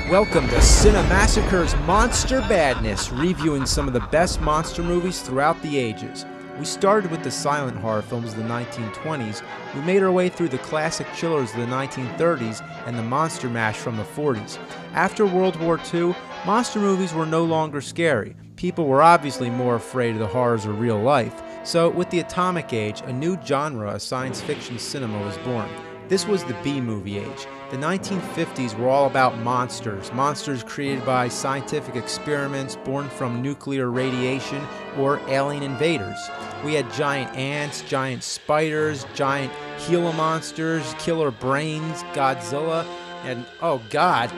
Welcome to Cinemassacre's Monster Badness, reviewing some of the best monster movies throughout the ages. We started with the silent horror films of the 1920s, we made our way through the classic chillers of the 1930s, and the monster mash from the 40s. After World War II, monster movies were no longer scary. People were obviously more afraid of the horrors of real life. So, with the atomic age, a new genre of science fiction cinema was born. This was the B-movie age. The 1950s were all about monsters. Monsters created by scientific experiments, born from nuclear radiation, or alien invaders. We had giant ants, giant spiders, giant Gila monsters, killer brains, Godzilla, and oh god,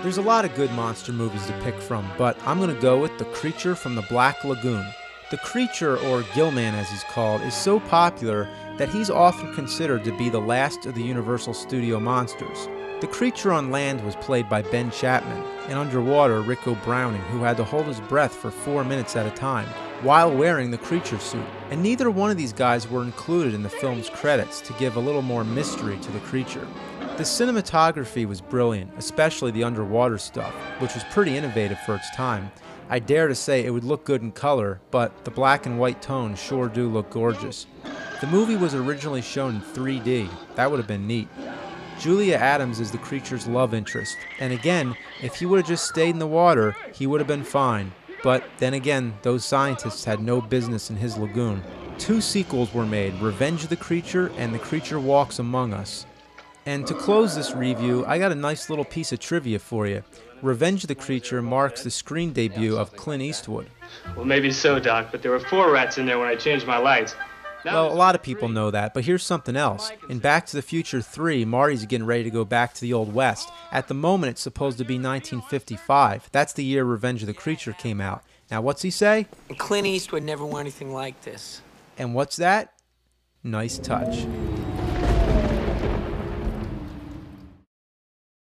there's a lot of good monster movies to pick from, but I'm gonna go with The Creature from the Black Lagoon. The Creature, or Gill-man as he's called, is so popular that he's often considered to be the last of the Universal Studio monsters. The creature on land was played by Ben Chapman, and underwater Ricco Browning, who had to hold his breath for 4 minutes at a time, while wearing the creature suit. And neither one of these guys were included in the film's credits to give a little more mystery to the creature. The cinematography was brilliant, especially the underwater stuff, which was pretty innovative for its time. I dare to say it would look good in color, but the black and white tones sure do look gorgeous. The movie was originally shown in 3D. That would have been neat. Julia Adams is the creature's love interest, and again, if he would have just stayed in the water, he would have been fine. But then again, those scientists had no business in his lagoon. 2 sequels were made, Revenge of the Creature and The Creature Walks Among Us. And to close this review, I got a nice little piece of trivia for you. Revenge of the Creature marks the screen debut of Clint Eastwood. Well, maybe so, Doc, but there were 4 rats in there when I changed my lights. Well, a lot of people know that, but here's something else. In Back to the Future 3, Marty's getting ready to go back to the Old West. At the moment, it's supposed to be 1955. That's the year Revenge of the Creature came out. Now, what's he say? Clint Eastwood never wore anything like this. And what's that? Nice touch.